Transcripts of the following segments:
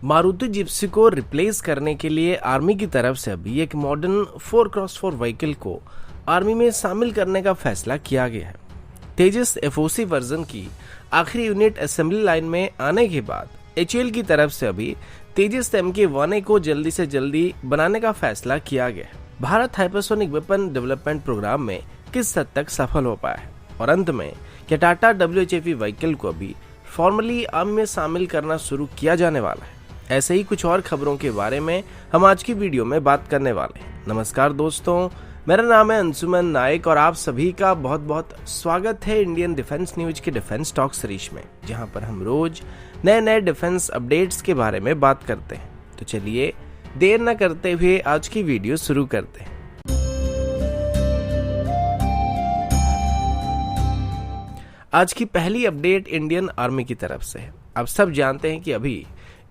Maruti Gypsy को replace करने के लिए आर्मी की तरफ से अभी एक मॉडर्न 4x4 व्हीकल को आर्मी में शामिल करने का फैसला किया गया है। तेजस एफओसी वर्जन की आखिरी यूनिट असेंबली लाइन में आने के बाद एचएएल की तरफ से अभी तेजस MK1A को जल्दी से जल्दी बनाने का फैसला किया गया है। भारत हाइपरसोनिक वेपन डेवलपमेंट प्रोग्राम में किस हद तक सफल हो पाया है और अंत में क्या टाटा WHAV व्हीकल को अभी फॉर्मली आर्मी में शामिल करना शुरू किया जाने वाला है। ऐसे ही कुछ और खबरों के बारे में हम आज की वीडियो में बात करने वाले हैं। नमस्कार दोस्तों, मेरा नाम है अंशुमन नायक और आप सभी का बहुत बहुत स्वागत है इंडियन डिफेंस न्यूज के डिफेंस टॉक सीरीज में, जहां पर हम रोज नए डिफेंस अपडेट्स के बारे में बात करते हैं। तो चलिए देर न करते हुए आज की वीडियो शुरू करते हैं। आज की पहली अपडेट इंडियन आर्मी की तरफ से है। आप सब जानते हैं कि अभी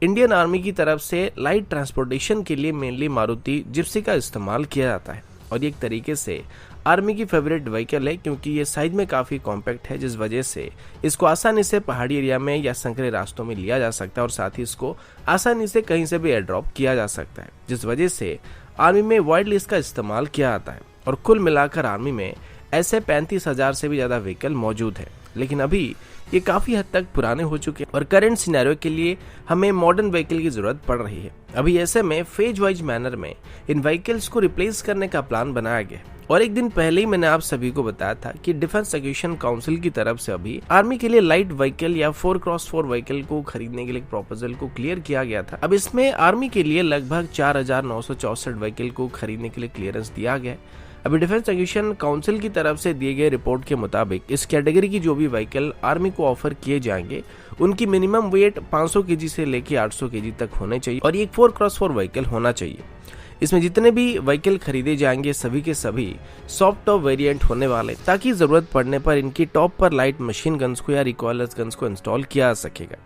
इंडियन आर्मी की तरफ से लाइट ट्रांसपोर्टेशन के लिए मेनली मारुति जिप्सी का इस्तेमाल किया जाता है और ये एक तरीके से आर्मी की फेवरेट व्हीकल है, क्योंकि ये साइज में काफ़ी कॉम्पैक्ट है, जिस वजह से इसको आसानी से पहाड़ी एरिया में या संकरे रास्तों में लिया जा सकता है और साथ ही इसको आसानी से कहीं से भी एयर ड्रॉप किया जा सकता है, जिस वजह से आर्मी में वाइडली इसका इस्तेमाल किया जाता है। और कुल मिलाकर आर्मी में ऐसे 35,000 से भी ज़्यादा व्हीकल मौजूद है, लेकिन अभी ये काफ़ी हद तक पुराने हो चुके हैं और करंट सिनेरियो के लिए हमें मॉडर्न व्हीकल की ज़रूरत पड़ रही है। अभी ऐसे में फेज वाइज मैनर में इन व्हीकल्स को रिप्लेस करने का प्लान बनाया गया और एक दिन पहले ही मैंने आप सभी को बताया था कि डिफेंस एक्विजिशन काउंसिल की तरफ से अभी आर्मी के लिए लाइट व्हीकल या 4x4 व्हीकल को खरीदने के लिए प्रपोजल को क्लियर किया गया था। अब इसमें आर्मी के लिए लगभग 4,964 व्हीकल को खरीदने के लिए क्लियरेंस दिया गया है। अभी डिफेंस एक्विजिशन काउंसिल की तरफ से दिए गए रिपोर्ट के मुताबिक इस कैटेगरी की जो भी व्हीकल आर्मी को ऑफर किए जाएंगे उनकी मिनिमम वेट 500 kg से लेकर 800 kg तक होने चाहिए और ये 4x4 व्हीकल होना चाहिए। इसमें जितने भी व्हीकल खरीदे जाएंगे सभी के सभी सॉफ्ट टॉप वेरिएंट होने वाले, ताकि जरूरत पड़ने पर इनकी टॉप पर लाइट मशीन गन्स को या रिकॉयलर्स गन्स को इंस्टॉल किया जा सकेगा।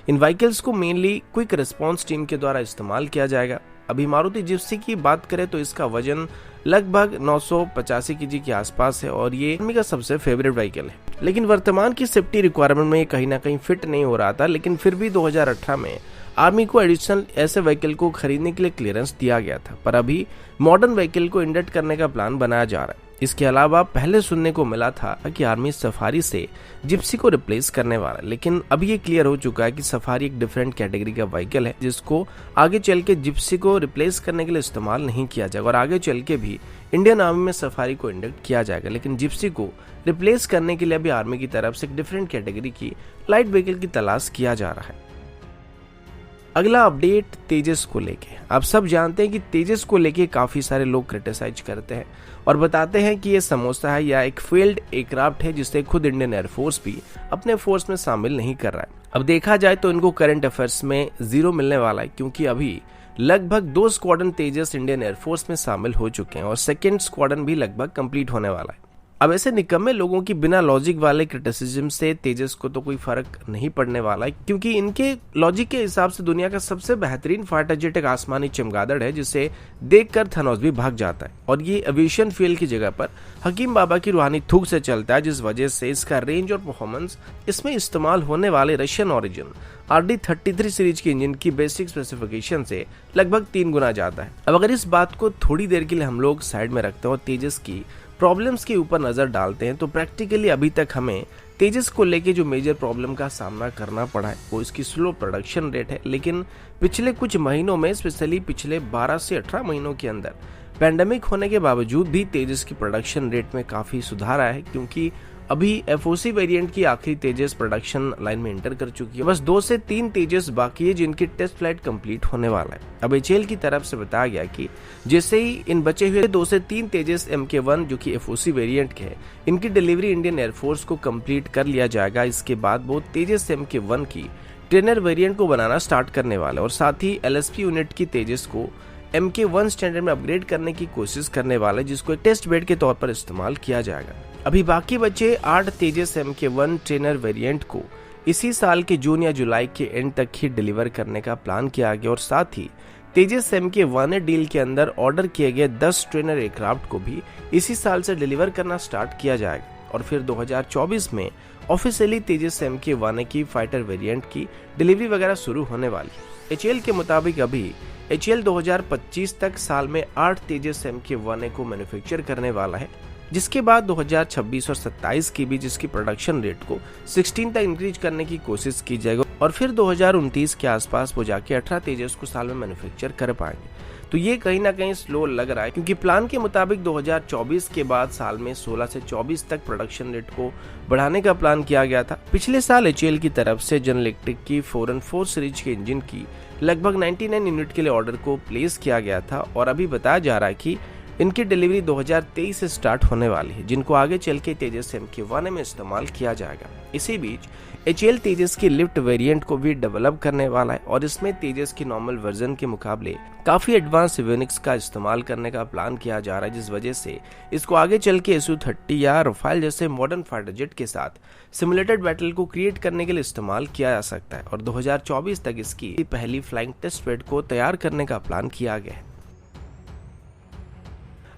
इन व्हीकल्स को मेनली क्विक रिस्पांस टीम के द्वारा इस्तेमाल किया जाएगा। अभी मारुति जिप्सी की बात करें तो इसका वजन लगभग 985 kg के आसपास है और ये आर्मी का सबसे फेवरेट व्हीकल है, लेकिन वर्तमान की सेफ्टी रिक्वायरमेंट में ये कहीं ना कहीं फिट नहीं हो रहा था। लेकिन फिर भी 2018 में आर्मी को एडिशनल ऐसे व्हीकल को खरीदने के लिए क्लियरेंस दिया गया था, पर अभी मॉडर्न व्हीकल को इंडक्ट करने का प्लान बनाया जा रहा है। इसके अलावा पहले सुनने को मिला था कि आर्मी सफारी से जिप्सी को रिप्लेस करने वाला, लेकिन अभी ये क्लियर हो चुका है कि सफारी एक डिफरेंट कैटेगरी का व्हीकल है, जिसको आगे चल के जिप्सी को रिप्लेस करने के लिए इस्तेमाल नहीं किया जाएगा और आगे चल के भी इंडियन आर्मी में सफारी को इंडक्ट किया जाएगा। लेकिन जिप्सी को रिप्लेस करने के लिए अभी आर्मी की तरफ से एक डिफरेंट कैटेगरी की लाइट व्हीकल की तलाश किया जा रहा है। अगला अपडेट तेजस को लेके। आप सब जानते हैं कि तेजस को लेके काफी सारे लोग क्रिटिसाइज करते हैं और बताते हैं कि ये समोसा है या एक फील्ड एयरक्राफ्ट है, जिसे खुद इंडियन एयरफोर्स भी अपने फोर्स में शामिल नहीं कर रहा है। अब देखा जाए तो इनको करंट अफेयर्स में 0 मिलने वाला है, क्योंकि अभी लगभग 2 स्क्वाड्रन तेजस इंडियन एयरफोर्स में शामिल हो चुके हैं और सेकेंड स्क्वाड्रन भी लगभग कंप्लीट होने वाला है। अब ऐसे निकम्मे लोगों की बिना लॉजिक वाले क्रिटिसिज्म से तेजस को तो कोई फर्क नहीं पड़ने वाला है, क्योंकि इनके लॉजिक के हिसाब से दुनिया का सबसे बेहतरीन फाइटर जेट एक आसमानी चमगादड़ है, जिसे देखकर थनोस भी भाग जाता है और ये एविएशन फ्यूल की जगह पर हकीम बाबा की रूहानी थूक से चलता है, जिस वजह से इसका रेंज और परफॉर्मेंस इसमें इस्तेमाल होने वाले रशियन ओरिजिन RD-33 सीरीज के इंजन की बेसिक स्पेसिफिकेशन से लगभग 3 गुना ज्यादा है। अब अगर इस बात को थोड़ी देर के लिए हम लोग साइड में रखते हैं और तेजस की प्रॉब्लम्स के ऊपर नजर डालते हैं, तो प्रैक्टिकली अभी तक हमें तेजस को लेके जो मेजर प्रॉब्लम का सामना करना पड़ा है वो इसकी स्लो प्रोडक्शन रेट है। लेकिन पिछले कुछ महीनों में, स्पेशली पिछले 12 से 18 महीनों के अंदर पैंडेमिक होने के बावजूद भी तेजस की प्रोडक्शन रेट में काफी सुधार आया है, क्योंकि अभी एफओसी वेरिएंट की आखिरी तेजस प्रोडक्शन लाइन में एंटर कर चुकी है। बस 2 से 3 तेजस बाकी है जिनकी टेस्ट फ्लाइट कंप्लीट होने वाला है। अब एचएएल की तरफ से बताया गया कि जैसे ही इन बचे हुए 2 से 3 तेजस MK1 जो कि एफओसी वेरिएंट के है, इनकी डिलीवरी इंडियन एयरफोर्स को कंप्लीट कर लिया जाएगा। इसके बाद वो तेजस MK1 की ट्रेनर वेरिएंट को बनाना स्टार्ट करने वाला है और साथ ही LSP यूनिट की तेजस को MK1 स्टैंडर्ड में अपग्रेड करने की कोशिश करने वाला है, जिसको एक टेस्ट बेड के तौर पर इस्तेमाल किया जाएगा। अभी बाकी बचे 8 तेजस MK1 ट्रेनर वेरिएंट को इसी साल के जून या जुलाई के एंड तक ही डिलीवर करने का प्लान किया गया और साथ ही तेजस MK1A डील के अंदर ऑर्डर किए गए 10 ट्रेनर एयरक्राफ्ट को भी इसी साल से डिलीवर करना स्टार्ट किया जाएगा और फिर 2024 में ऑफिशियली तेजस MK1A की फाइटर वेरिएंट की डिलीवरी वगैरह शुरू होने वाली है। HAL के मुताबिक अभी HAL 2025 तक साल में 8 तेजस Mk1A को मैन्युफैक्चर करने वाला है, जिसके बाद 2026 और 27 के बीच इसकी प्रोडक्शन रेट को 16 तक इंक्रीज करने की कोशिश की जाएगी और फिर 2029 के आसपास वो जाके 18 तेजस को साल में मैन्युफैक्चर कर पाएंगे। तो ये कहीं ना कहीं स्लो लग रहा है, क्योंकि प्लान के मुताबिक 2024 के बाद साल में 16 से 24 तक प्रोडक्शन रेट को बढ़ाने का प्लान किया गया था। पिछले साल HAL की तरफ से जनरल इलेक्ट्रिक की 4N4 सीरीज के इंजन की लगभग 99 यूनिट के लिए ऑर्डर को प्लेस किया गया था और अभी बताया जा रहा है कि इनकी डिलीवरी 2023 से स्टार्ट होने वाली है, जिनको आगे चल के तेजस Mk1A में इस्तेमाल किया जाएगा। इसी बीच HAL तेजस की लिफ्ट वेरिएंट को भी डेवलप करने वाला है और इसमें तेजस की नॉर्मल वर्जन के मुकाबले काफी एडवांस एवियोनिक्स का इस्तेमाल करने का प्लान किया जा रहा है, जिस वजह से इसको आगे चल के Su-30 या रफाल जैसे मॉडर्न फाइटर जेट के साथ सिमुलेटेड बैटल को क्रिएट करने के लिए इस्तेमाल किया जा सकता है और 2024 तक इसकी पहली फ्लाइंग टेस्ट बेड को तैयार करने का प्लान किया गया है।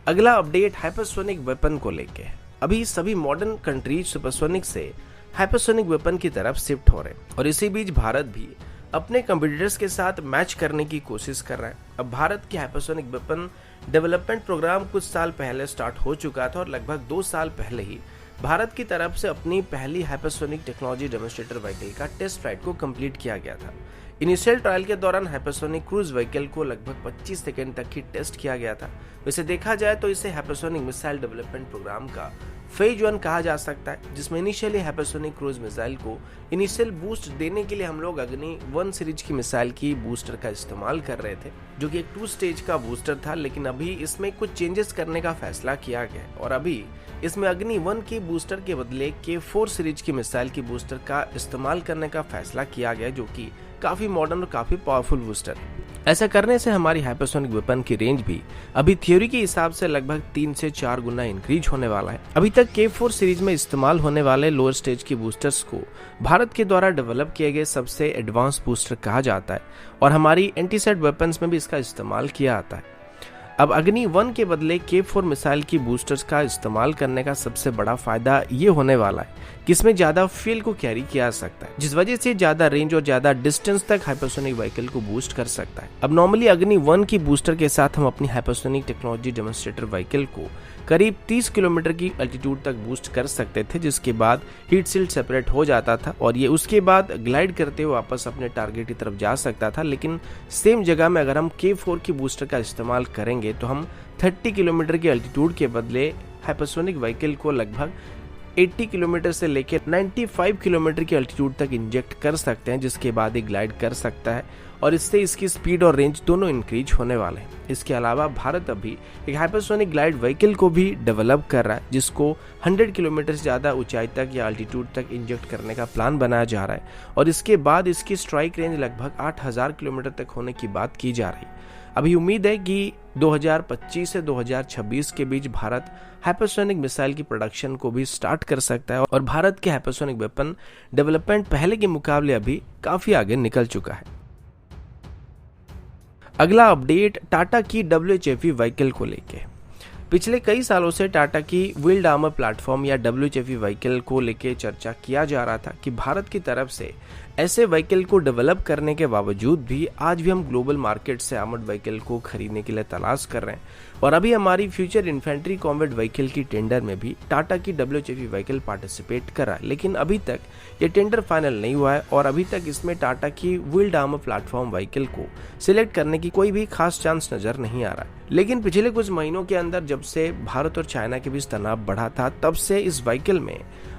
अगला अपडेट हाइपरसोनिक वेपन को लेके। अभी सभी मॉडर्न कंट्रीज सुपरसोनिक से हाइपरसोनिक वेपन की तरफ शिफ्ट हो रहे हैं और इसी बीच भारत भी अपने कंपटीटर्स के साथ मैच करने की कोशिश कर रहा है। अब भारत की हाइपरसोनिक वेपन डेवलपमेंट प्रोग्राम कुछ साल पहले स्टार्ट हो चुका था और लगभग 2 साल पहले ही भारत की तरफ से अपनी पहली हाइपरसोनिक टेक्नोलॉजी डेमोन्स्ट्रेटर व्हीकल का टेस्ट फ्लाइट को कंप्लीट किया गया था। इनिशियल ट्रायल के दौरान हाइपरसोनिक क्रूज व्हीकल को लगभग 25 सेकंड तक ही टेस्ट किया गया था। वैसे देखा जाए तो इसे हाइपरसोनिक मिसाइल डेवलपमेंट प्रोग्राम का फेज 1 कहा जा सकता है, जिसमें इनिशियली हाइपरसोनिक क्रूज मिसाइल को इनिशियल बूस्ट देने के लिए हम लोग अग्नि 1 सीरीज की मिसाइल की बूस्टर का इस्तेमाल कर रहे थे, जो कि एक 2 स्टेज का बूस्टर था। लेकिन अभी इसमें कुछ चेंजेस करने का फैसला किया गया और अभी इसमें अग्नि 1 की बूस्टर के बदले K4 सीरीज की मिसाइल की बूस्टर का इस्तेमाल करने का फैसला किया गया, जो कि काफी मॉडर्न और काफी पावरफुल बूस्टर है। ऐसा करने से हमारी हाइपरसोनिक वेपन की रेंज भी अभी थ्योरी के हिसाब से लगभग 3 से 4 गुना इंक्रीज होने वाला है। अभी तक K4 सीरीज में इस्तेमाल होने वाले लोअर स्टेज की बूस्टर्स को भारत के द्वारा डेवलप किए गए सबसे एडवांस बूस्टर कहा जाता है और हमारी एंटीसेट वेपन्स में भी इसका इस्तेमाल किया जाता है। अब अग्नि 1 के बदले K4 मिसाइल की बूस्टर्स का इस्तेमाल करने का सबसे बड़ा फायदा ये होने वाला है कि इसमें ज्यादा फ्यूल को कैरी किया जा सकता है, जिस वजह से ज्यादा रेंज और ज्यादा डिस्टेंस तक हाइपरसोनिक व्हीकल को बूस्ट कर सकता है। अब नॉर्मली अग्नि 1 की बूस्टर के साथ हम अपनी हाइपरसोनिक टेक्नोलॉजी डेमोन्स्ट्रेटर व्हीकल को करीब 30 किलोमीटर की एल्टीट्यूड तक बूस्ट कर सकते थे, जिसके बाद हीट सील्ड सेपरेट हो जाता था और ये उसके बाद ग्लाइड करते हुए वापस अपने टारगेट की तरफ जा सकता था। लेकिन सेम जगह में अगर हम K4 की बूस्टर का इस्तेमाल करेंगे तो हम 30 किलोमीटर की एल्टीट्यूड के बदले हाइपरसोनिक व्हीकल को लगभग 80 किलोमीटर से लेकर 95 किलोमीटर की एल्टीट्यूड तक इंजेक्ट कर सकते हैं, जिसके बाद ये ग्लाइड कर सकता है और इससे इसकी स्पीड और रेंज दोनों इंक्रीज होने वाले हैं। इसके अलावा भारत अभी एक हाइपरसोनिक ग्लाइड व्हीकल को भी डेवलप कर रहा है, जिसको 100 किलोमीटर से ज़्यादा ऊंचाई तक या अल्टीट्यूड तक इंजेक्ट करने का प्लान बनाया जा रहा है और इसके बाद इसकी स्ट्राइक रेंज लगभग 8000 किलोमीटर तक होने की बात की जा रही है। अभी उम्मीद है कि 2025 से 2026 के बीच भारत हाइपरसोनिक मिसाइल की प्रोडक्शन को भी स्टार्ट कर सकता है और भारत के हाइपरसोनिक वेपन डेवलपमेंट पहले के मुकाबले अभी काफी आगे निकल चुका है। अगला अपडेट टाटा की WHEV व्हीकल को लेके। पिछले कई सालों से टाटा की व्हील्ड आर्मर प्लेटफॉर्म या WHEV व्हीकल को लेके चर्चा किया जा रहा था कि भारत की तरफ से ऐसे व्हीकल को डेवलप करने के बावजूद भी आज भी हम ग्लोबल मार्केट से आर्मर्ड व्हीकल को खरीदने के लिए तलाश कर रहे हैं और अभी हमारी फ्यूचर इन्फेंट्री कॉम्बैट व्हीकल की टेंडर में भी टाटा की WHEV व्हीकल पार्टिसिपेट कर रहा है। लेकिन अभी तक ये टेंडर फाइनल नहीं हुआ है और अभी तक इसमें टाटा की व्हील्ड आर्मर प्लेटफॉर्म व्हीकल को सिलेक्ट करने की कोई भी खास चांस नजर नहीं आ रहा है। लेकिन पिछले कुछ महीनों के अंदर जब से भारत और चाइना के बीच तनाव बढ़ा था, तब से इस व्हीकल में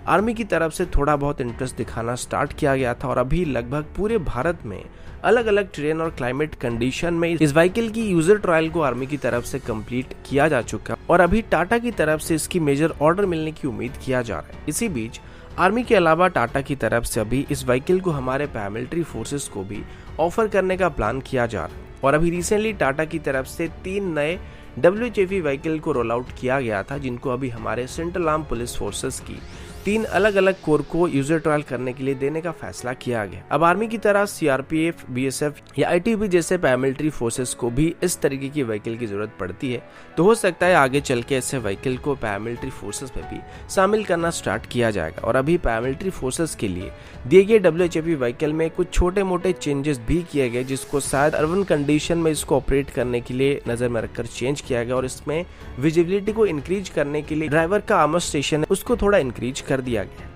आर्मी की तरफ से थोड़ा बहुत इंटरेस्ट दिखाना स्टार्ट किया गया था और अभी लगभग पूरे भारत में अलग अलग ट्रेन और क्लाइमेट कंडीशन में इस व्हीकल की यूजर ट्रायल को आर्मी की तरफ से कंप्लीट किया जा चुका और अभी टाटा की तरफ से इसकी मेजर ऑर्डर मिलने की उम्मीद किया जा रहा है। इसी बीच आर्मी के अलावा टाटा की तरफ से अभी इस व्हीकल को हमारे पैरामिलिट्री फोर्सेस को भी ऑफर करने का प्लान किया जा रहा है और अभी रिसेंटली टाटा की तरफ से 3 नए WHEV व्हीकल को रोल आउट किया गया था, जिनको अभी हमारे सेंट्रल आर्म पुलिस फोर्सेस की 3 अलग अलग कोर को यूजर ट्रायल करने के लिए देने का फैसला किया गया। अब आर्मी की तरह सीआरपीएफ, बीएसएफ या आईटीबीपी जैसे पैरामिलिट्री फोर्सेस को भी इस तरीके की व्हीकल की जरूरत पड़ती है, तो हो सकता है आगे चल के ऐसे व्हीकल को पैरामिलिट्री फोर्सेस में भी शामिल करना स्टार्ट किया जाएगा। और अभी पैरामिलिट्री फोर्सेस के लिए दिए गए WHAP व्हीकल में कुछ छोटे मोटे चेंजेस भी किए गए, जिसको शायद अर्बन कंडीशन में इसको ऑपरेट करने के लिए नजर में रखकर चेंज किया गया। और इसमें विजिबिलिटी को इंक्रीज करने के लिए ड्राइवर का आर्मर स्टेशन है उसको थोड़ा इंक्रीज कर दिया गया।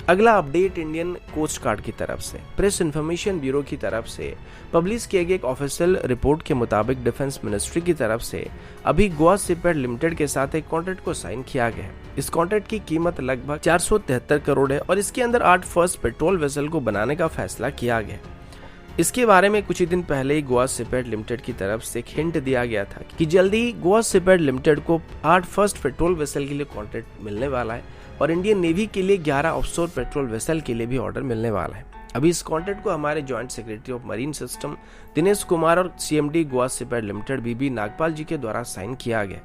अगला अपडेट इंडियन कोस्ट गार्ड की तरफ से प्रेस इंफॉर्मेशन ब्यूरो की तरफ से पब्लिश किए गए एक ऑफिशियल रिपोर्ट के मुताबिक डिफेंस मिनिस्ट्री की तरफ से अभी गोवा शिपयार्ड लिमिटेड के साथ एक कॉन्ट्रैक्ट को साइन किया गया है। इस कॉन्ट्रैक्ट की कीमत लगभग 473 करोड़ है और इसके अंदर 8 फर्स्ट पेट्रोल वेसल को बनाने का फैसला किया गया। इसके बारे में कुछ ही दिन पहले ही गोवा शिपयार्ड लिमिटेड की तरफ से एक हिंट दिया गया था कि जल्दी ही गोवा शिपयार्ड लिमिटेड को 8 फर्स्ट पेट्रोल वेसल के लिए कॉन्ट्रैक्ट मिलने वाला है और इंडियन नेवी के लिए 11 ऑफशोर पेट्रोल वेसल के लिए भी ऑर्डर मिलने वाला है। अभी इस कॉन्ट्रैक्ट को हमारे joint secretary of marine system Dinesh Kumar और CMD गोवा शिपयार्ड लिमिटेड बीबी नागपाल जी के द्वारा साइन किया गया।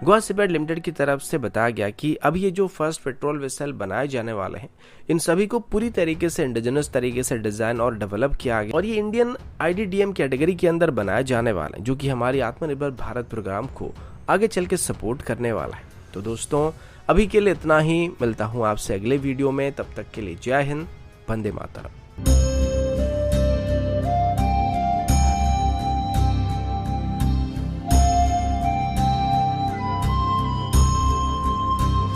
गोवा शिपयार्ड लिमिटेड की तरफ से बताया गया कि अब ये जो फर्स्ट पेट्रोल वेसल बनाए जाने वाले हैं, इन सभी को पूरी तरीके से इंडिजिनस तरीके से डिजाइन और डेवलप किया गया और ये इंडियन IDDM कैटेगरी के अंदर बनाए जाने वाले हैं, जो कि हमारी आत्मनिर्भर भारत प्रोग्राम को आगे चल के सपोर्ट करने वाला है। तो दोस्तों, अभी के लिए इतना ही। मिलता हूँ आपसे अगले वीडियो में, तब तक के लिए जय हिंद, वंदे मातरम।